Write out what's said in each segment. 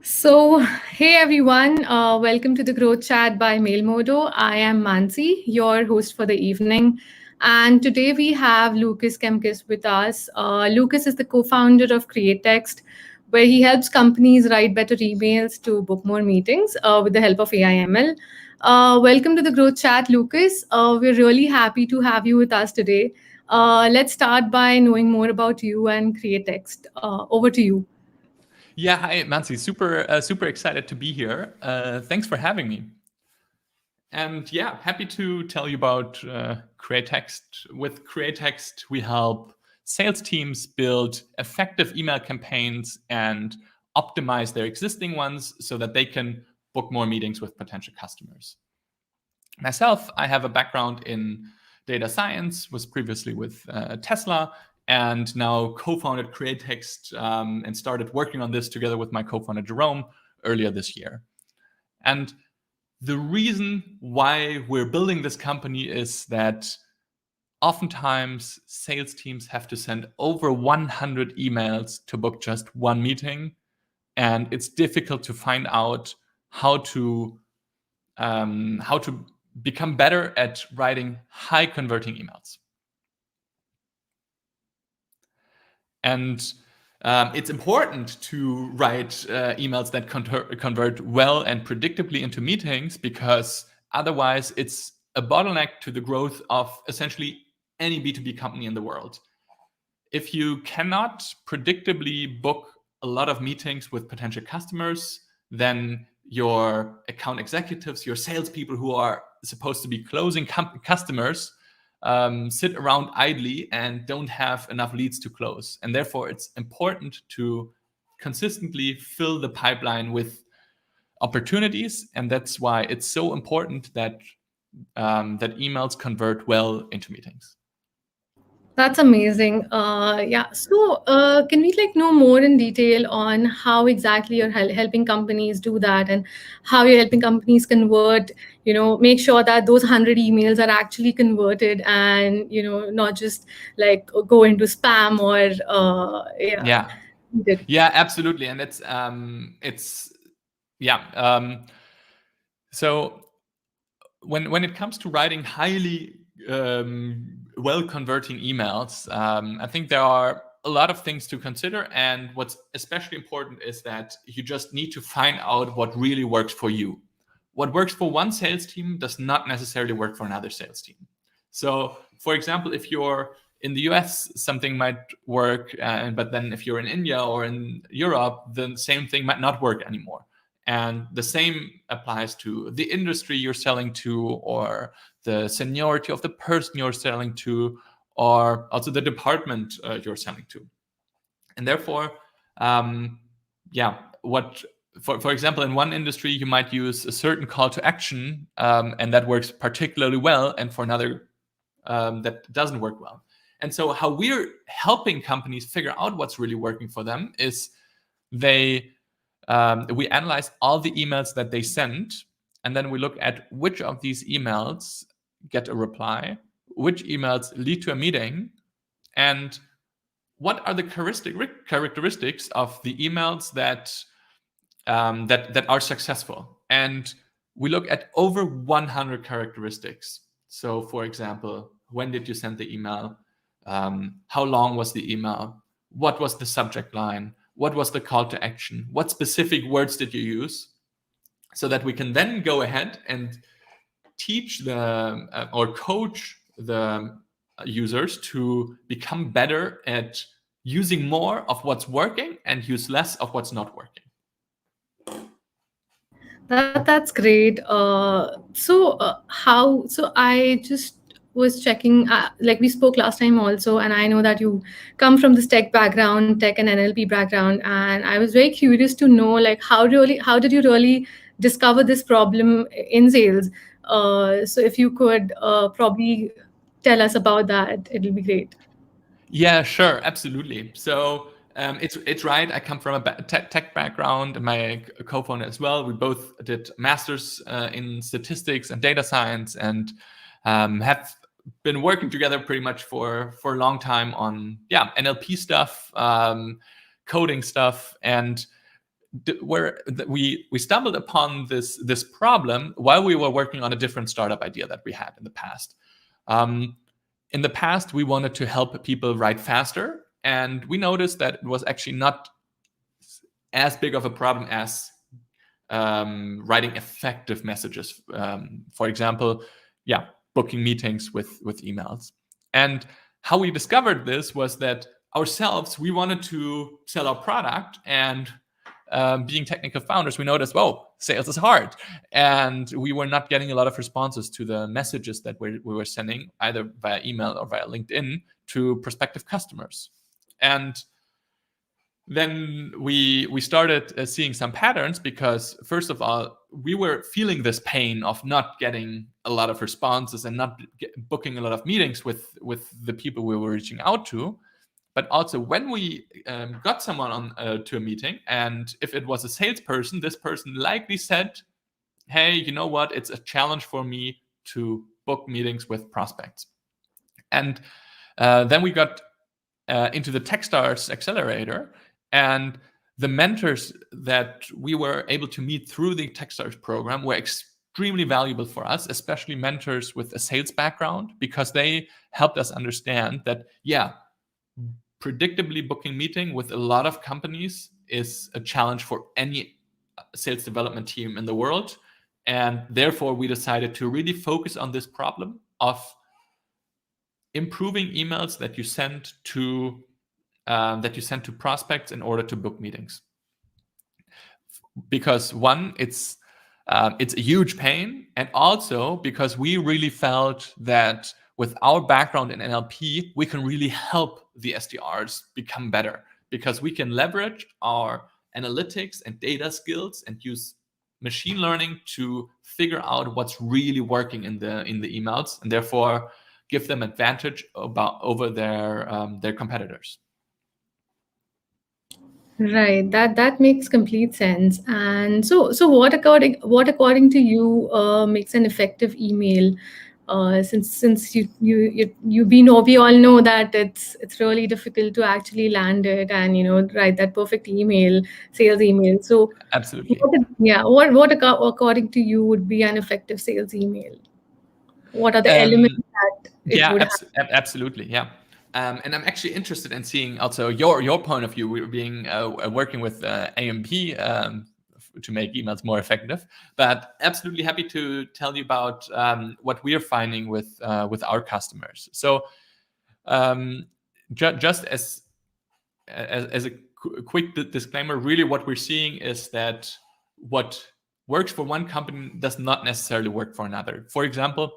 So, hey everyone, welcome to the Growth Chat by Mailmodo. I am Mansi, your host for the evening. And today we have Lukas Kemkes with us. Lucas is the co founder of CreateText, where he helps companies write better emails to book more meetings with the help of AIML. Welcome to the Growth Chat, Lucas. We're really happy to have you with us today. Let's start by knowing more about you and CreateText. Over to you. Yeah, hi, Mansi. Super excited to be here. Thanks for having me. And yeah, happy to tell you about CreateText. With CreateText, we help sales teams build effective email campaigns and optimize their existing ones so that they can book more meetings with potential customers. Myself, I have a background in data science, was previously with Tesla, and now co-founded CreateText and started working on this together with my co-founder Jerome earlier this year. And the reason why we're building this company is that oftentimes sales teams have to send over 100 emails to book just one meeting, and it's difficult to find out how to become better at writing high converting emails. And it's important to write emails that convert well and predictably into meetings, because otherwise it's a bottleneck to the growth of essentially any B2B company in the world. If you cannot predictably book a lot of meetings with potential customers, then your account executives, your salespeople who are supposed to be closing customers, sit around idly and don't have enough leads to close. And therefore, it's important to consistently fill the pipeline with opportunities. And that's why it's so important that that emails convert well into meetings. That's amazing. Yeah. So, can we know more in detail on how exactly you're helping companies do that, and how you're helping companies convert? Make sure that those 100 emails are actually converted, and not just go into spam or Yeah. Yeah, absolutely. And so when it comes to writing highly well converting emails, I think there are a lot of things to consider. And what's especially important is that you just need to find out what really works for you. What works for one sales team does not necessarily work for another sales team. So, for example, if you're in the US, something might work, but then if you're in India or in Europe, the same thing might not work anymore. And the same applies to the industry you're selling to, or the seniority of the person you're selling to, or also the department you're selling to. And therefore, for example, in one industry, you might use a certain call to action, and that works particularly well, and for another, that doesn't work well. And so how we're helping companies figure out what's really working for them is we analyze all the emails that they send, and then we look at which of these emails get a reply, which emails lead to a meeting, and what are the characteristics of the emails that are successful. And we look at over 100 characteristics. So, for example, when did you send the email? How long was the email? What was the subject line? What was the call to action? What specific words did you use? So that we can then go ahead and teach or coach the users to become better at using more of what's working and use less of what's not working. That's great. So I just was checking. We spoke last time also, and I know that you come from this tech background, tech and NLP background, and I was very curious to know how did you really discover this problem in sales? So if you could probably tell us about that, it'll be great. Yeah, sure, absolutely. So it's right. I come from a tech background, and my co-founder as well. We both did masters in statistics and data science, and have been working together pretty much for a long time on NLP stuff, coding stuff, and we stumbled upon this problem while we were working on a different startup idea that we had in the past. In the past, we wanted to help people write faster, and we noticed that it was actually not as big of a problem as writing effective messages. For example, booking meetings with emails. And how we discovered this was that ourselves, we wanted to sell our product, and being technical founders, we noticed, sales is hard. And we were not getting a lot of responses to the messages that we were sending, either via email or via LinkedIn, to prospective customers. And then we started seeing some patterns, because first of all, we were feeling this pain of not getting a lot of responses and not booking a lot of meetings with the people we were reaching out to. But also, when we got someone on to a meeting, and if it was a salesperson, this person likely said, hey, you know what, it's a challenge for me to book meetings with prospects. And then we got into the Techstars Accelerator, and the mentors that we were able to meet through the Techstars program were extremely valuable for us, especially mentors with a sales background, because they helped us understand that, predictably booking meeting with a lot of companies is a challenge for any sales development team in the world. And therefore, we decided to really focus on this problem of improving emails that you send to prospects in order to book meetings. Because one, it's a huge pain, and also because we really felt that with our background in NLP, we can really help the SDRs become better, because we can leverage our analytics and data skills and use machine learning to figure out what's really working in the emails, and therefore give them advantage over their competitors. Right. That makes complete sense. And so what according to you makes an effective email? Since we all know that it's really difficult to actually land it and write that perfect sales email. So absolutely, what according to you would be an effective sales email? What are the elements that it would have? Absolutely, yeah. And I'm actually interested in seeing also your point of view. We're being working with AMP to make emails more effective, but absolutely happy to tell you about what we are finding with our customers. So just as a quick disclaimer, really what we're seeing is that what works for one company does not necessarily work for another. For example,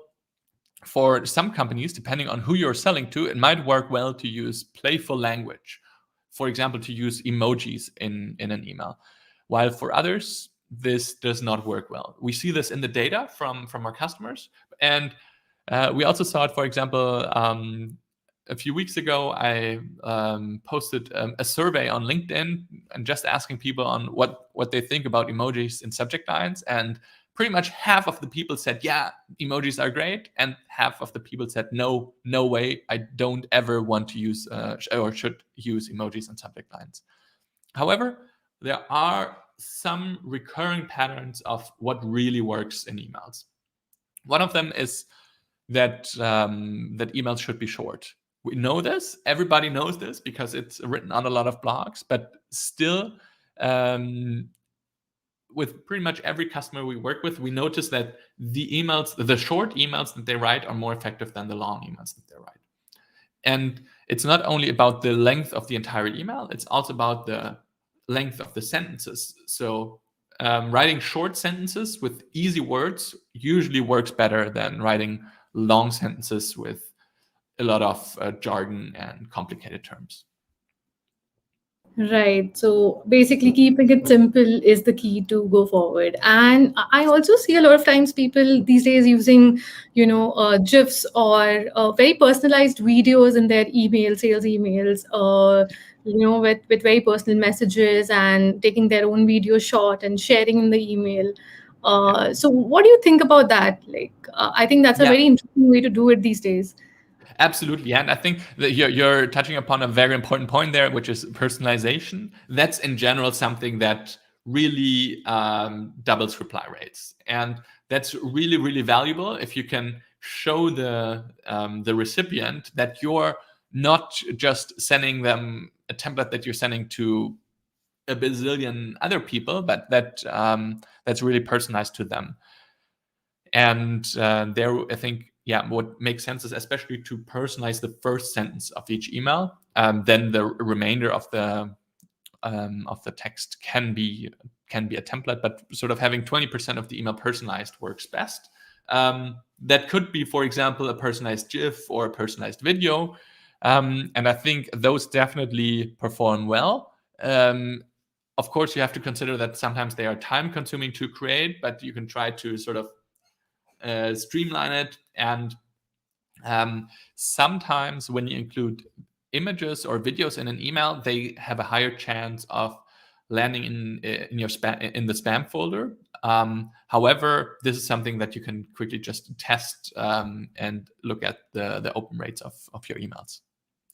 for some companies, depending on who you're selling to, it might work well to use playful language. For example, to use emojis in an email. While for others, this does not work well. We see this in the data from our customers. And we also saw it, for example, a few weeks ago, I posted a survey on LinkedIn and just asking people on what they think about emojis in subject lines. And pretty much half of the people said, yeah, emojis are great. And half of the people said, no way, I don't ever want to use or should use emojis in subject lines. However, there are some recurring patterns of what really works in emails. One of them is that emails should be short. We know this. Everybody knows this because it's written on a lot of blogs. But still, with pretty much every customer we work with, we notice that the short emails that they write are more effective than the long emails that they write. And it's not only about the length of the entire email, it's also about the length of the sentences. So writing short sentences with easy words usually works better than writing long sentences with a lot of jargon and complicated terms. Right. So basically, keeping it simple is the key to go forward. And I also see a lot of times people these days using, GIFs or very personalized videos in their sales emails, with very personal messages and taking their own video shot and sharing in the email. So what do you think about that? I think that's a very interesting way to do it these days. Absolutely. And I think that you're touching upon a very important point there, which is personalization. That's in general something that really doubles reply rates. And that's really, really valuable if you can show the recipient that you're not just sending them a template that you're sending to a bazillion other people, but that that's really personalized to them. And there, I think, what makes sense is especially to personalize the first sentence of each email. Then the remainder of the text can be a template, but sort of having 20% of the email personalized works best. That could be, for example, a personalized GIF or a personalized video. And I think those definitely perform well. Of course, you have to consider that sometimes they are time consuming to create, but you can try to sort of streamline it. And sometimes when you include images or videos in an email, they have a higher chance of landing in your the spam folder. However, this is something that you can quickly just test and look at the open rates of your emails.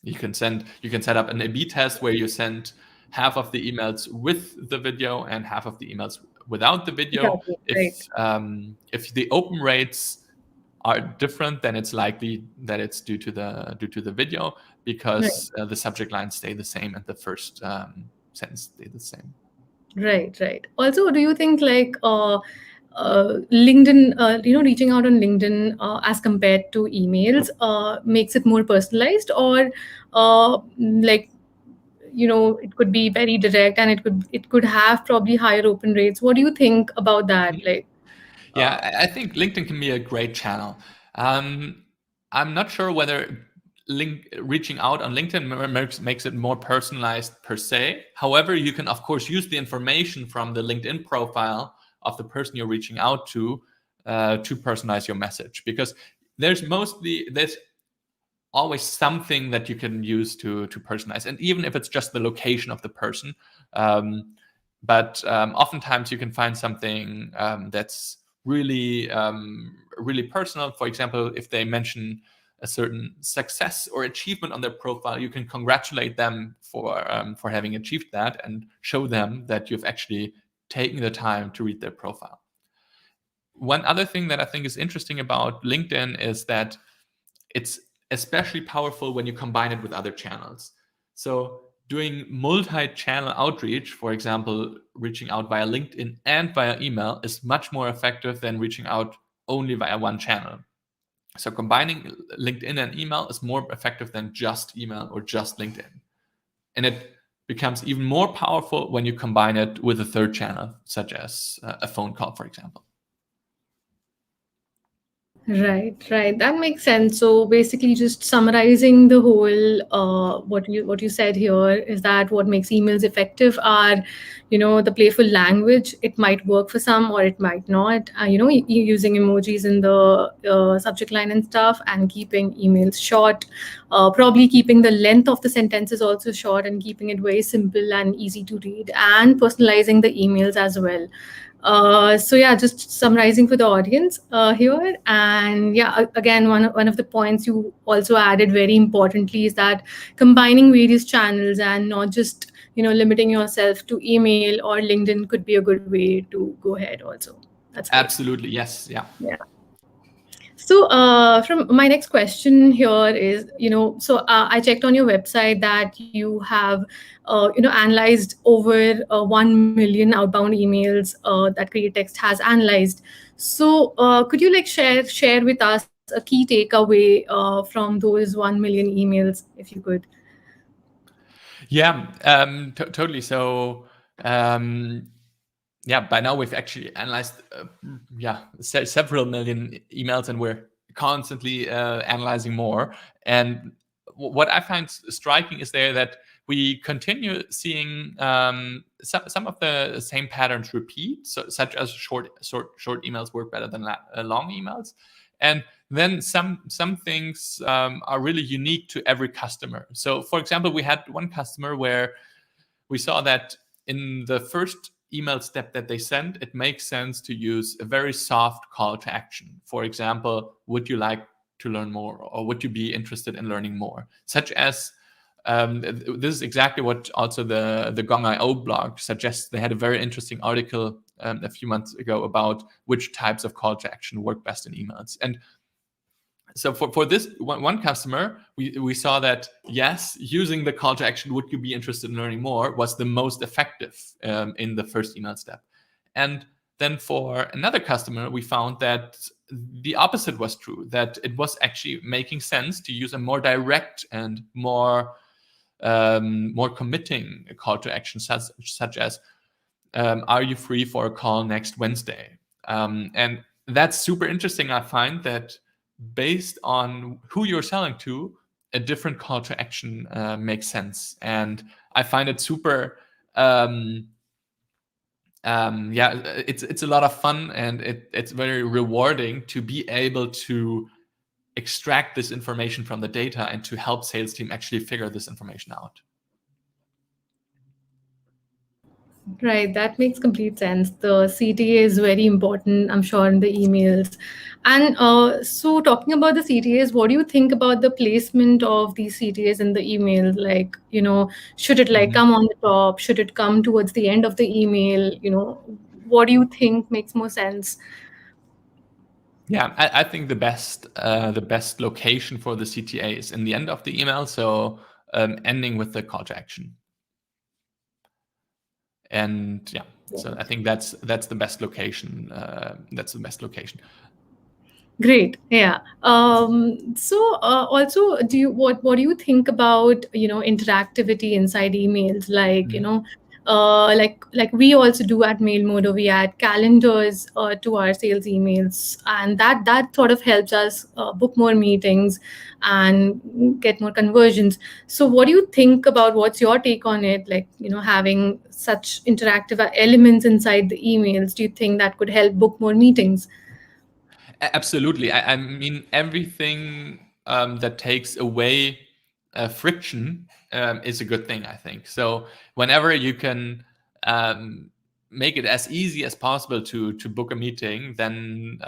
You can set up an A/B test where you send half of the emails with the video and half of the emails without the video. If the open rates are different, then it's likely that it's due to the video, because the subject lines stay the same and the first sentence stay the same. Right. Also, do you think like LinkedIn, reaching out on LinkedIn as compared to emails makes it more personalized, or like, it could be very direct and it could have probably higher open rates? What do you think about that? Like, I think LinkedIn can be a great channel. I'm not sure whether reaching out on LinkedIn makes it more personalized per se. However, you can of course use the information from the LinkedIn profile of the person you're reaching out to personalize your message, because there's always something that you can use to personalize, and even if it's just the location of the person. But oftentimes you can find something that's really personal. For example, if they mention a certain success or achievement on their profile, you can congratulate them for having achieved that and show them that you've actually taken the time to read their profile. One other thing that I think is interesting about LinkedIn is that it's especially powerful when you combine it with other channels. So doing multi-channel outreach, for example, reaching out via LinkedIn and via email, is much more effective than reaching out only via one channel. So combining LinkedIn and email is more effective than just email or just LinkedIn. And it becomes even more powerful when you combine it with a third channel, such as a phone call, for example. Right. That makes sense. So basically, just summarizing the whole, what you said here is that what makes emails effective are, the playful language. It might work for some or it might not. Using emojis in the subject line and stuff, and keeping emails short. Probably keeping the length of the sentences also short and keeping it very simple and easy to read, and personalizing the emails as well. So yeah, just summarizing for the audience here. And yeah, again, one of the points you also added very importantly is that combining various channels and not just limiting yourself to email or LinkedIn could be a good way to go ahead also. That's great. Absolutely, yes. Yeah. So from my next question here is, so I checked on your website that you have, analyzed over 1 million outbound emails that 𝐻𝐿 has analyzed. So could you like share with us a key takeaway from those 1 million emails, if you could? Yeah, totally. So by now we've actually analyzed several million emails, and we're constantly analyzing more. And what I find striking is that we continue seeing some of the same patterns repeat, such as short emails work better than long emails. And then some things are really unique to every customer. So for example, we had one customer where we saw that in the first email step that they send, it makes sense to use a very soft call to action. For example, would you like to learn more, or would you be interested in learning more? Such as this is exactly what also the 𝐭𝐮𝐲 blog suggests. They had a very interesting article a few months ago about which types of call to action work best in emails. And so for this one customer, we saw that, yes, using the call to action, would you be interested in learning more, was the most effective in the first email step. And then for another customer, we found that the opposite was true, that it was actually making sense to use a more direct and more committing call to action, such as, are you free for a call next Wednesday? And that's super interesting. I find that based on who you're selling to, a different call to action makes sense. And I find it super, it's a lot of fun, and it's very rewarding to be able to extract this information from the data and to help sales team actually figure this information out. Right, that makes complete sense. The CTA is very important, I'm sure, in the emails. And so talking about the CTAs, what do you think about the placement of these CTAs in the email? Like, should it come on the top? Should it come towards the end of the email? What do you think makes more sense? Yeah, I think the best location for the CTA is in the end of the email, so ending with the call to action. And yeah, so I think that's the best location. Great. Yeah. So also, what do you think about interactivity inside emails? Like like we also do at MailModo, we add calendars to our sales emails, and that sort of helps us book more meetings and get more conversions. So what do you think about, what's your take on it? Like having such interactive elements inside the emails, do you think that could help book more meetings? Absolutely. I mean, everything that takes away friction is a good thing, I think. So whenever you can make it as easy as possible to book a meeting, then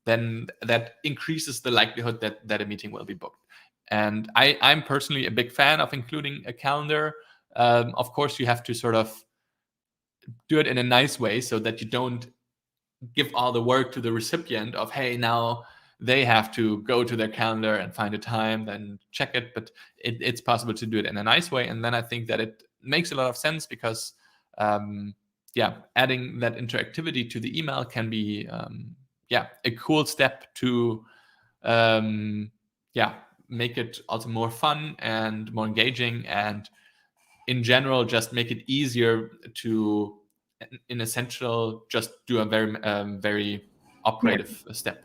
that increases the likelihood that a meeting will be booked. And I'm personally a big fan of including a calendar. Of course, you have to sort of do it in a nice way so that you don't give all the work to the recipient of, hey, now they have to go to their calendar and find a time, then check it. But it's possible to do it in a nice way. And then I think that it makes a lot of sense because, adding that interactivity to the email can be, a cool step to, make it also more fun and more engaging, and in general, just make it easier to, in essential, just do a very operative step.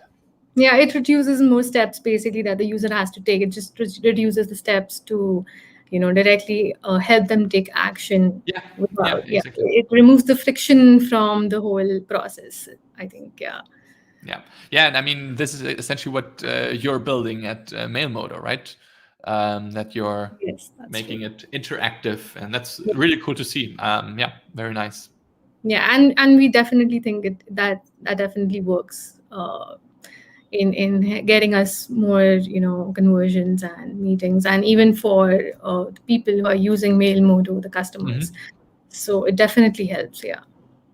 Yeah, it reduces more steps basically that the user has to take. It just reduces the steps to, directly help them take action. Exactly. It removes the friction from the whole process, I think. And I mean, this is essentially what you're building at MailModo, right? That you're making it interactive, and that's really cool to see. Very nice. Yeah, and we definitely think that definitely works in getting us more conversions and meetings, and even for the people who are using MailModo, the customers. So it definitely helps.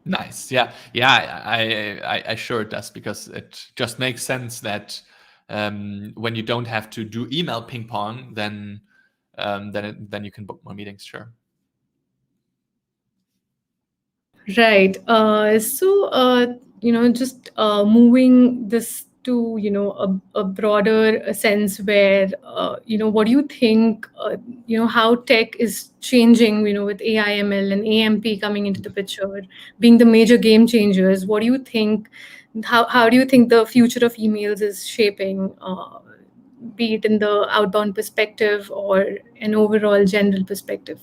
Nice. I sure it does, because it just makes sense that when you don't have to do email ping pong, then you can book more meetings. Sure. Right. So just moving this to a broader sense, where what do you think how tech is changing with AI, ML, and AMP coming into the picture, being the major game changers? What do you think? How do you think the future of emails is shaping? Be it in the outbound perspective or an overall general perspective?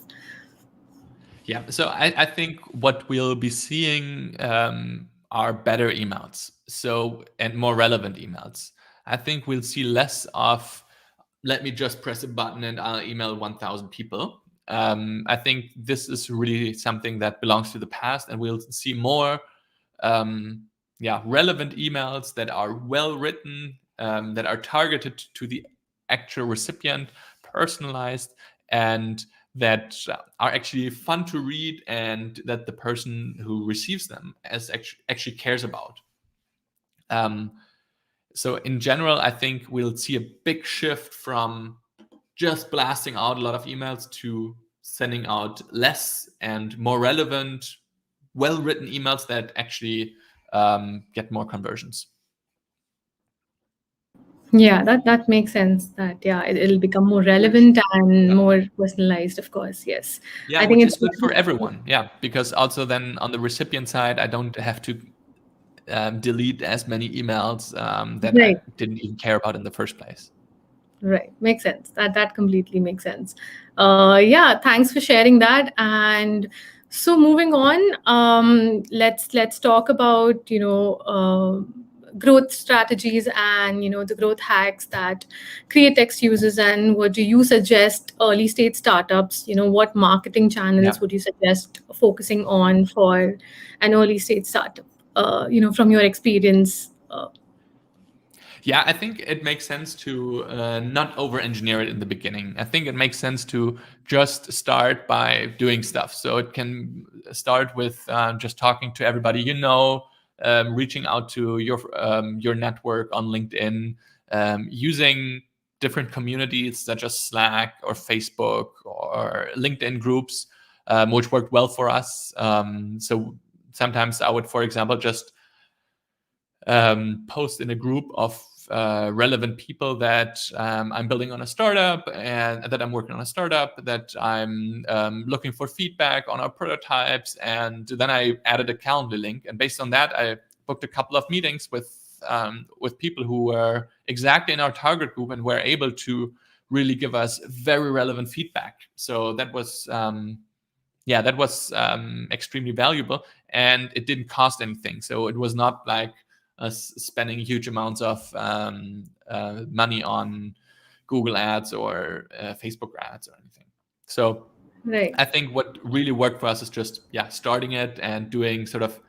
Yeah, so I think what we'll be seeing are better emails, and more relevant emails. I think we'll see less of, let me just press a button and I'll email 1,000 people. I think this is really something that belongs to the past, and we'll see more relevant emails that are well written, that are targeted to the actual recipient, personalized, and that are actually fun to read, and that the person who receives them actually cares about. So in general, I think we'll see a big shift from just blasting out a lot of emails to sending out less and more relevant, well-written emails that actually get more conversions. Yeah, that makes sense. That it'll become more relevant and more personalized, of course. Yes. Yeah, I think which it's is good for everyone. Yeah, because also then on the recipient side, I don't have to delete as many emails that I right. didn't even care about in the first place. Right. Makes sense. That completely makes sense. Yeah, thanks for sharing that. And so moving on, let's talk about, growth strategies and, the growth hacks that 𝐶𝐻𝐻 uses, and what do you suggest early stage startups, what marketing channels would you suggest focusing on for an early stage startup, from your experience? Yeah, I think it makes sense to not over-engineer it in the beginning. I think it makes sense to just start by doing stuff. So it can start with just talking to everybody you know, reaching out to your network on LinkedIn, using different communities such as Slack or Facebook or LinkedIn groups, which worked well for us. So sometimes I would, for example, just post in a group of relevant people that I'm building on a startup, and that I'm working on a startup, that I'm looking for feedback on our prototypes. And then I added a calendar link, and based on that, I booked a couple of meetings with people who were exactly in our target group and were able to really give us very relevant feedback. So that was extremely valuable, and it didn't cost anything. So it was not like us spending huge amounts of money on Google ads or Facebook ads or anything. So Right. I think what really worked for us is just starting it and doing sort of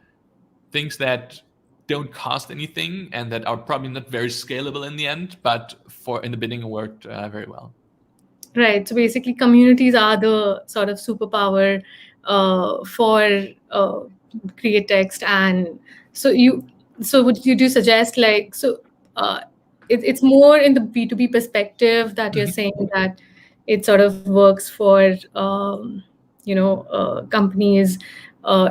things that don't cost anything and that are probably not very scalable in the end, but in the beginning it worked very well. Right. So basically, communities are the sort of superpower for 𝐶𝐻𝐻, and so would you do suggest, like, so it's more in the B2B perspective that you're saying that it sort of works for companies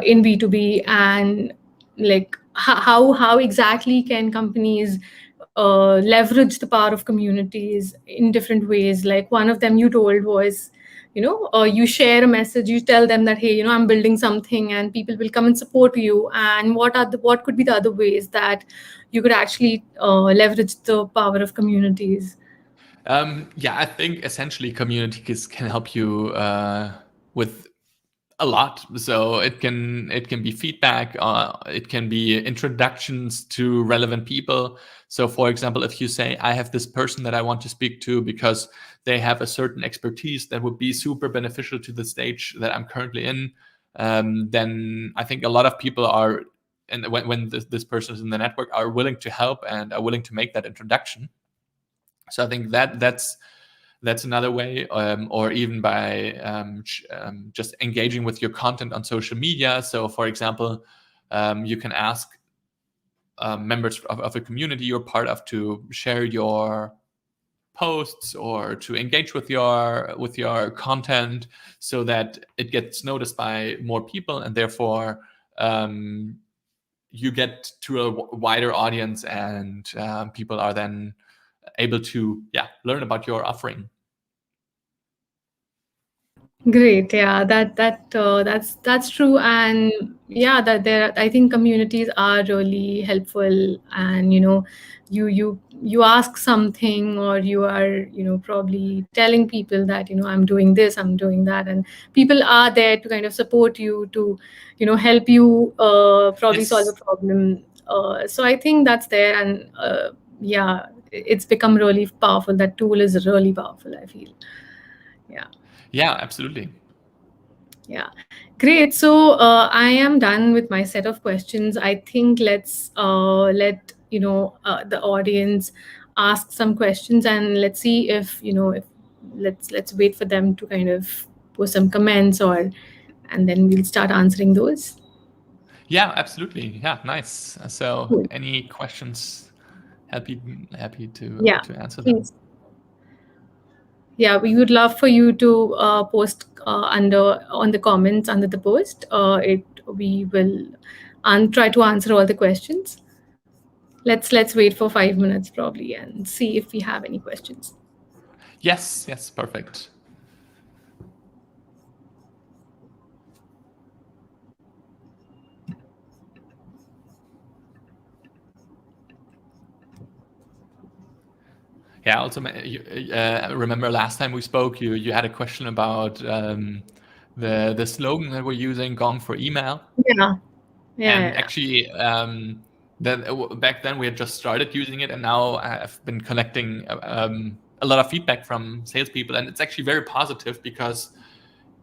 in B2B, and like how exactly can companies leverage the power of communities in different ways? Like one of them you told was, you share a message, you tell them that, hey, I'm building something, and people will come and support you. And what could be the other ways that you could actually leverage the power of communities? I think essentially communities can help you with a lot. So it can be feedback, it can be introductions to relevant people. So for example, if you say, I have this person that I want to speak to because they have a certain expertise that would be super beneficial to the stage that I'm currently in, then I think a lot of people are, and when this person is in the network, are willing to help and are willing to make that introduction. So I think that's another way, or even by just engaging with your content on social media. So for example, you can ask members of a community you're part of to share your posts or to engage with your content, so that it gets noticed by more people, and therefore you get to a wider audience, and people are then able to learn about your offering. Great. Yeah, that's true. And yeah, that I think communities are really helpful. And you ask something, or you are probably telling people that I'm doing this, I'm doing that, and people are there to kind of support you, to help you probably solve a problem. So I think that's there, and it's become really powerful. That tool is really powerful, I feel. Yeah, absolutely. Yeah, great. So I am done with my set of questions. I think let's let the audience ask some questions, and let's see if let's wait for them to kind of post some comments, and then we'll start answering those. Yeah, absolutely. Yeah, nice. So Cool. any questions? Happy Yeah, to answer them. please. Yeah, we would love for you to post on the comments under the post. We will try to answer all the questions. Let's wait for 5 minutes probably and see if we have any questions. Yes, perfect. Yeah. Also, remember last time we spoke, you had a question about the slogan that we're using, Gong for email. Yeah. And actually, back then we had just started using it, and now I've been collecting a lot of feedback from salespeople, and it's actually very positive because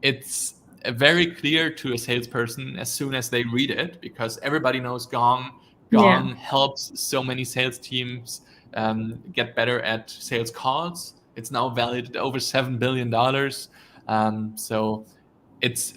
it's very clear to a salesperson as soon as they read it, because everybody knows Gong. Gong helps so many sales teams get better at sales calls. It's now valued at over $7 billion. So it's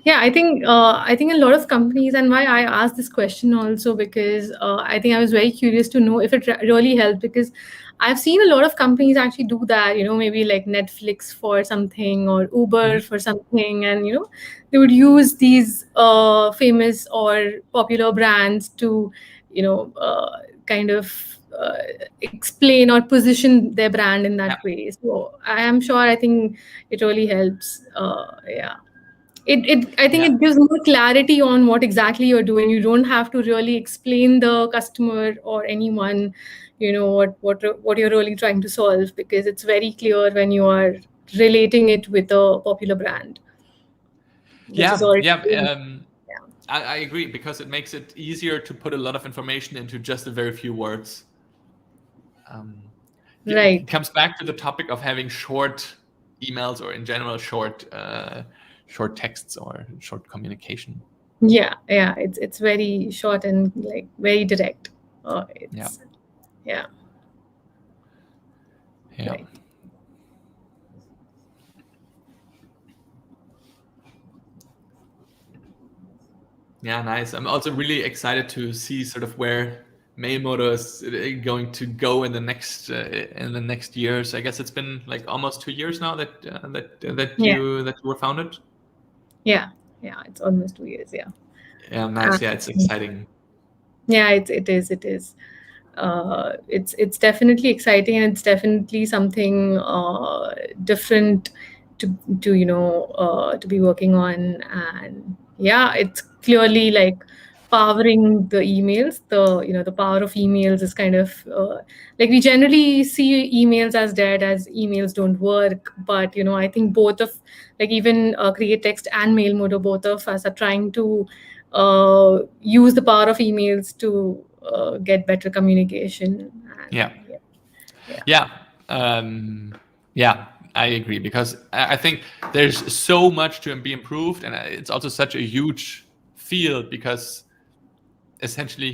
Yeah, I think a lot of companies, and why I asked this question also, because I think I was very curious to know if it really helped, because I've seen a lot of companies actually do that, maybe like Netflix for something or Uber for something, and they would use these famous or popular brands to kind of explain or position their brand in that way. So I think it really helps. I think it gives more clarity on what exactly you're doing. You don't have to really explain the customer or anyone, what you're really trying to solve, because it's very clear when you are relating it with a popular brand. I agree, because it makes it easier to put a lot of information into just a very few words. Right. It comes back to the topic of having short emails, or in general short texts or short communication. Yeah, it's very short and like very direct. Yeah. Right. Yeah, nice. I'm also really excited to see sort of where Mailmodo is going to go in the next years. I guess it's been like almost 2 years now that you were founded. Yeah, it's almost 2 years. Yeah, nice. Yeah, it's exciting. Yeah, it is. It's definitely exciting, and it's definitely something different to to be working on. And yeah, it's clearly like powering the emails. The power of emails is kind of like, we generally see emails as dead, as emails don't work. But I think both of, like, even Create Text and Mailmodo, both of us are trying to use the power of emails to get better communication. I agree, because I think there's so much to be improved, and it's also such a huge field, because essentially,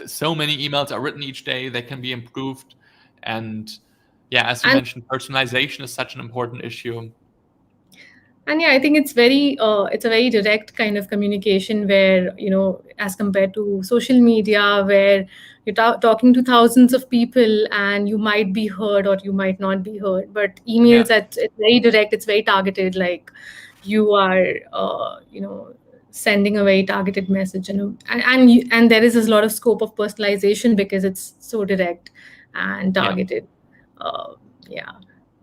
so many emails are written each day. They can be improved, and as you mentioned, personalization is such an important issue. And I think it's a very direct kind of communication, where as compared to social media, where you're talking to thousands of people and you might be heard or you might not be heard. But emails, it's very direct, it's very targeted. Like, you are sending a very targeted message, and there is a lot of scope of personalization, because it's so direct and targeted.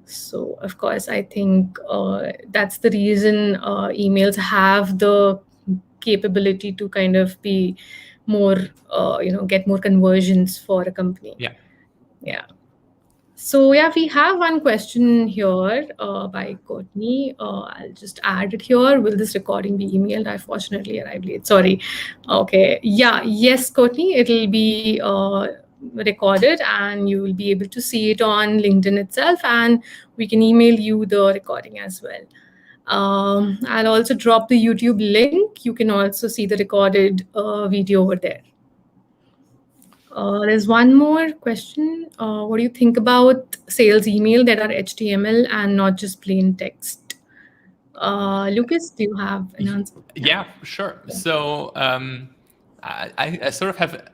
So, of course, I think that's the reason emails have the capability to kind of be more, get more conversions for a company. So, we have one question here by Courtney. I'll just add it here. Will this recording be emailed? I fortunately arrived late. Sorry. Okay. Yes, Courtney, it'll be recorded, and you will be able to see it on LinkedIn itself, and we can email you the recording as well. I'll also drop the YouTube link. You can also see the recorded video over there. There's one more question. What do you think about sales email that are HTML and not just plain text? Lucas, do you have an answer? Yeah, sure. So I sort of have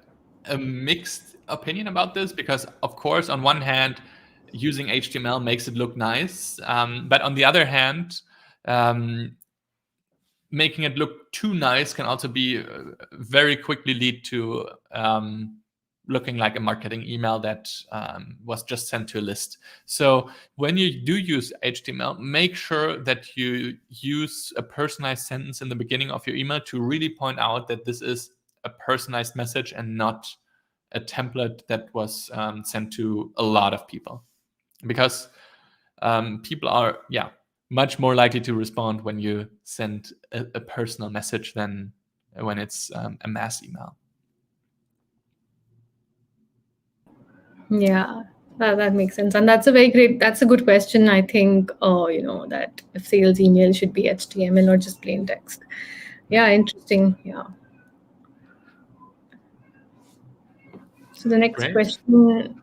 a mixed opinion about this because, of course, on one hand, using HTML makes it look nice, but on the other hand, making it look too nice can also be very quickly lead to looking like a marketing email that was just sent to a list. So when you do use HTML, make sure that you use a personalized sentence in the beginning of your email to really point out that this is a personalized message and not a template that was sent to a lot of people. Because people are, much more likely to respond when you send a personal message than when it's a mass email. Yeah, that makes sense. And that's a good question. I think, that if sales email should be HTML or just plain text. Yeah, interesting. Yeah. So the next Great. question.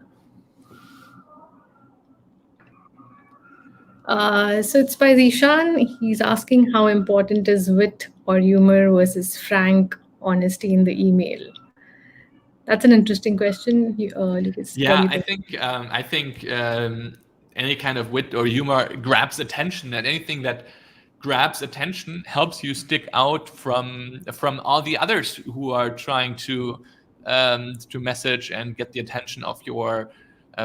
So it's by Zishan. He's asking how important is wit or humor versus frank honesty in the email. That's an interesting question, Lucas. What do you think? I think any kind of wit or humor grabs attention, and anything that grabs attention helps you stick out from all the others who are trying to message and get the attention of your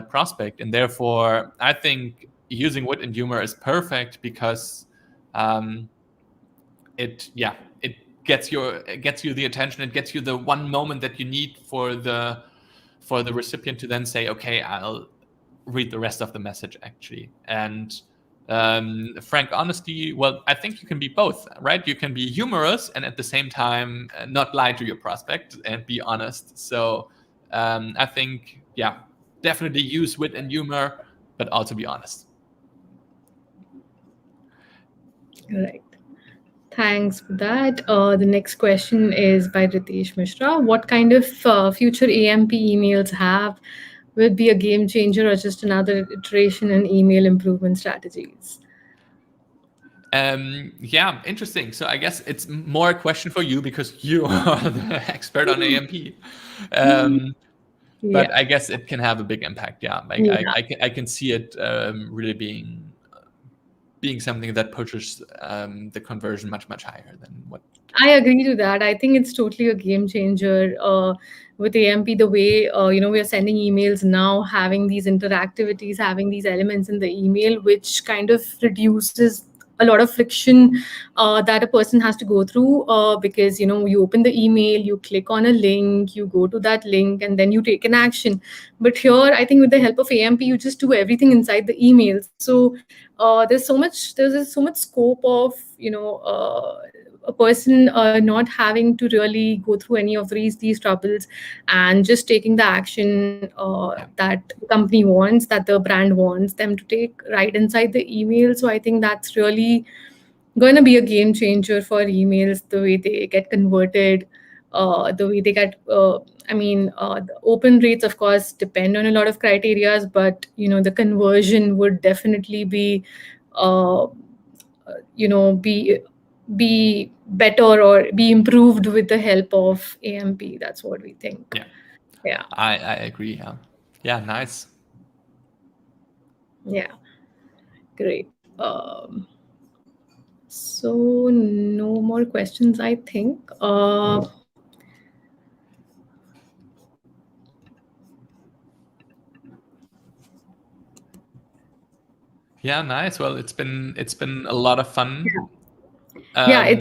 prospect. And therefore, I think using wit and humor is perfect because it gets you the attention. It gets you the one moment that you need for the recipient to then say, okay, I'll read the rest of the message actually. And frank honesty, well, I think you can be both, right? You can be humorous and at the same time not lie to your prospect and be honest. So I think, definitely use wit and humor, but also be honest. Right. Thanks for that. The next question is by Ritesh Mishra. What kind of future AMP emails will be a game changer or just another iteration in email improvement strategies? Interesting. So I guess it's more a question for you because you are the expert on AMP. But I guess it can have a big impact. Yeah, I can see it really being something that pushes the conversion much higher than what. I agree to that. I think it's totally a game changer with AMP. The way we are sending emails now, having these interactivities, having these elements in the email, which kind of reduces a lot of friction that a person has to go through because you open the email, you click on a link, you go to that link, and then you take an action. But here, I think with the help of AMP, you just do everything inside the email. So there's so much scope of a person not having to really go through any of these troubles and just taking the action that the company wants, that the brand wants them to take right inside the email. So I think that's really going to be a game changer for emails, the way they get converted, the way they get the open rates of course depend on a lot of criterias, but the conversion would definitely be be better or be improved with the help of AMP. That's what we think. Yeah. I agree. Yeah, nice. Yeah, great. So no more questions, I think. Yeah, nice. Well, it's been a lot of fun. I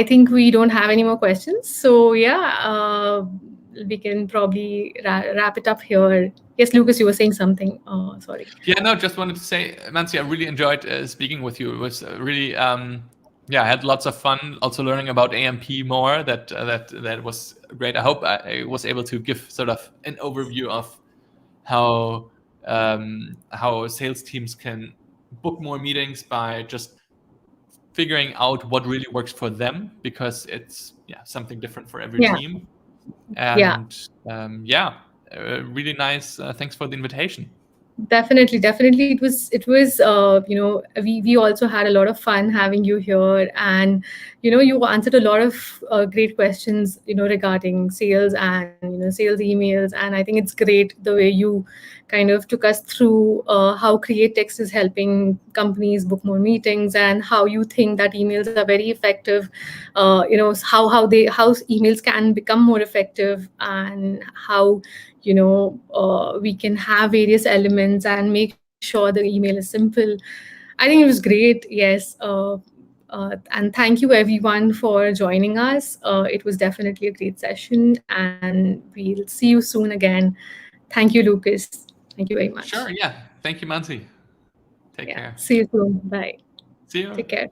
think we don't have any more questions. So we can probably wrap it up here. Yes, Lucas, you were saying something. Sorry. Yeah, no, just wanted to say, Mansi, I really enjoyed speaking with you. It was really, I had lots of fun also learning about AMP more. That was great. I hope I was able to give sort of an overview of how sales teams can book more meetings by just figuring out what really works for them, because it's something different for every team. Yeah. And yeah, really nice. Thanks for the invitation. Definitely. It was. We also had a lot of fun having you here, and you answered a lot of great questions, regarding sales and sales emails. And I think it's great the way you kind of took us through how Create Text is helping companies book more meetings, and how you think that emails are very effective. How emails can become more effective, and how we can have various elements and make sure the email is simple. I think it was great. Yes. And thank you everyone for joining us. It was definitely a great session, and we'll see you soon again. Thank you, Lucas. Thank you very much. Sure. Yeah. Thank you, Mansi. Take Yeah. care. See you soon. Bye. See you. Take care.